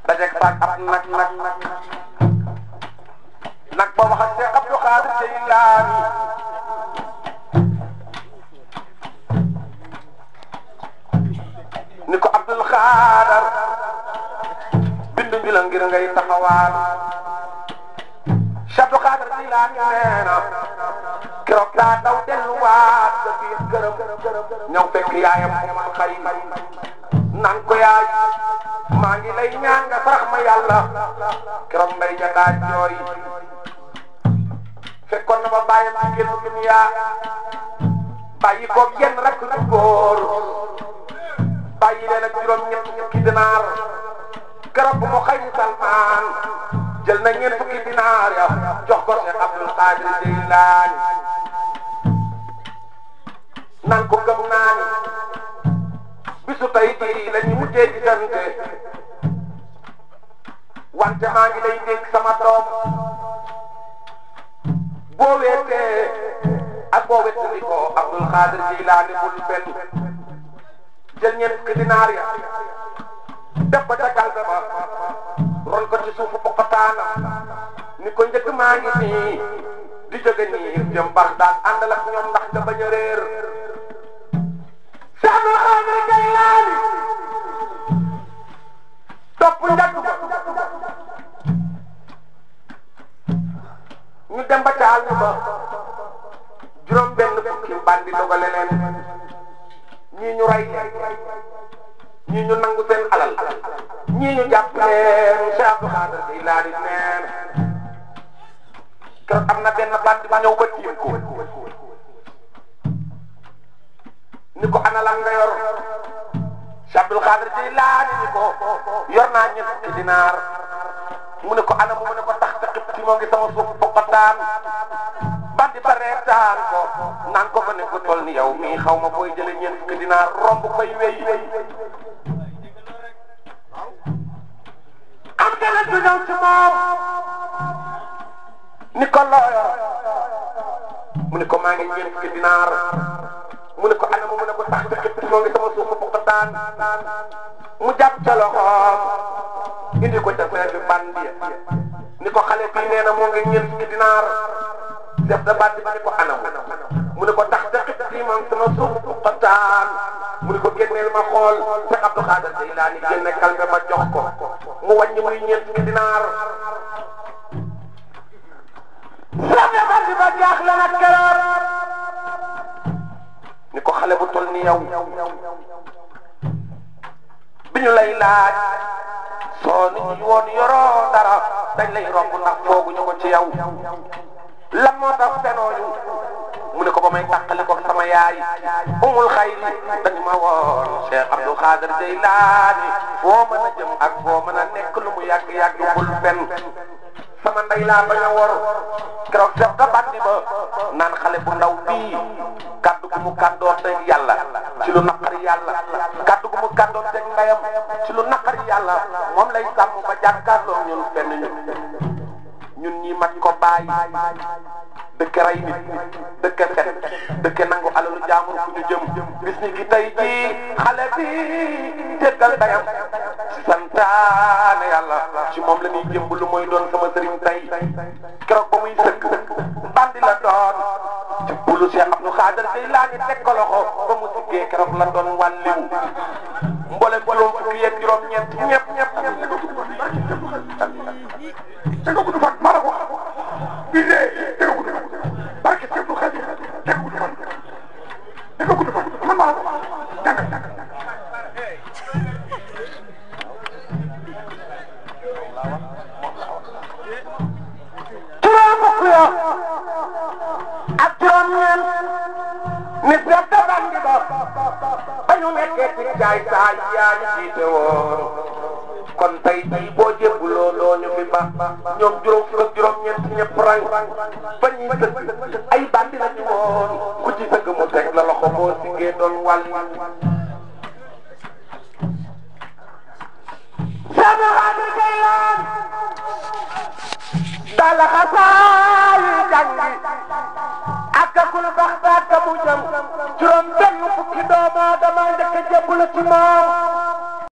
dajeeg saak ab nag ba wax ak Cheikh Abdou Khadir Jeylaani ni ko Abdul Khadir bindu ñu la ngir ngay taxawaal Cheikh Abdou Khadir Jeylaani nee na keroog daa daw delluwaat sa biir këram ñëw fekk yaayam Umar Xay naan ko yaay maa ngi lay ñaan nga sarax ma yàlla keroog mbay ja daa jooy fekkoon na ma bàyyi ma génn dunya bàyyi ko yenn rek ñu góor bàyyi leen ak juróom-ñett fukki dinaar keroog bu mu xëy Salmaan jël na ñeent fukki dinaar ya jox ko Cheikh Abdul Khadir Jeylaani naan ko gëm naa ni bisu tey jii la ñu mujjee gisante wante maa ngi lay dégg sama doom boo weetee ak boo wettali ko Abdul Khadir Jeylaani bul benn jël ñeent fukki dinaar ya def ko ca kalbe ba ron ko ci suufu poqataana ni ko njëkk maa ngi nii di jóge nii jëm Bagdad àndal ak ñoom ndax nga bañ a réer Cheikh Abdul Khadir Jeylaani topp njëkk ba ñu dem ba ca àll ba juróom benn fukki bandi dogale leen ñii ñu rey leen ñii ñu nangu seen alal ñii ñu jàpp leen Cheikh Abdou Khadir Jeylaani neen keroog am na benn bandi ba ñëw ba tiim ko ni ko ana lan nga yor Cheikh Abdul Khadir Jeylaani ni ko yor naa ñeent fukki dinaar mu ne ko ana mu ne ko tax ci moo ngi sama suuf bokkataan bandi ba reetaan ko naan ko fa ne ko toll ni yow mii xaw ma booy jële ñeent fukki dinaar romb koy wéy am keneen du ñëw ci moom ni ko looyo mu ne ko maa ngi ñeent fukki dinaar mu ne ko ana mu ne ko tax ci moo ngi sama suuf bokkataan mu jàpp ca loxoom indi ko ca feefi bandi ni ko xale bii nee na moo ngi ñeent fukki dinaar def da bandi ba ni ko anam mu ne ko tax ci moom sama suuf bokkataan mu ne ko génneel ma xool Cheikh Abdou Khadir Jeylaani génne kalme ba jox ko mu wàññi muy ñeent fukki dinaar feefi bandi ba jaaxle na keroog ni ko xale bu toll ni yow bi ñu lay laaj soo nit ñi woon yoroo dara dañ lay romb ndax fooguñu ko ci yow lan moo tax fenooñu mu ne ko ba may tàqali ko sama yaay umul xayri dañu ma woon Cheikh Abdou Khadir Jeylaani foo mën a jëm ak foo mën a nekk lu mu yàgg-yàgg bul fen sama ndey laa bañ a wor keroog def da bandi ba naan xale bu ndaw bii kaddu gu mu kàddoo teg yàlla ci lu naqari yàlla kaddu gu mu kàddoo teg ndeyam ci lu naqari yàlla moom lay sàmm ba jàkkaarloo ñun fenn ñun ñi mat ko bàyyi dëkk rey nit dëkk fen dëkk nangu alalu jaamur fu ñu jëm bis ni ki tey jii xale bi teggal ndeyam ci santaane yàlla ci moom la ñuy jëm lu mooy doon sama sëriñ tey keroog ba muy sëkk bandi la doon ci bulu Cheikh Abdou Khadir Jeylaani teg ko loxo ba mu siggee keroog la doon wàlliw mboolem juróom fukki yeeg juróom-ñeent ñëpp te nga gudd fan maa la ko wax bii de te nga gudd fan barke Cheikh Abdou Khadir te nga gudd fan te nga gudd fan man maa la ko wax jàngal juróom fukk ya ak juróom-ñeent nit ña daban di ba ba ñu nekkee ci jaay saa yaa ñu jiite woon kon tey jii boo jébbuloo doo ñu fi ba ñoom juróom fukk ak juróom-ñeent ñëpp rang ba ñuy sëgg ay bandi la ñu woon ku ci sëgg mu teg la loxo boo siggee doon wàll Cheikh Abdou Khadir Jeylaani dala xasaayi jàngi akakul Bagdad ka mu jëm juróom benn fukki doomu aadama njëkk a jébbalu ci moom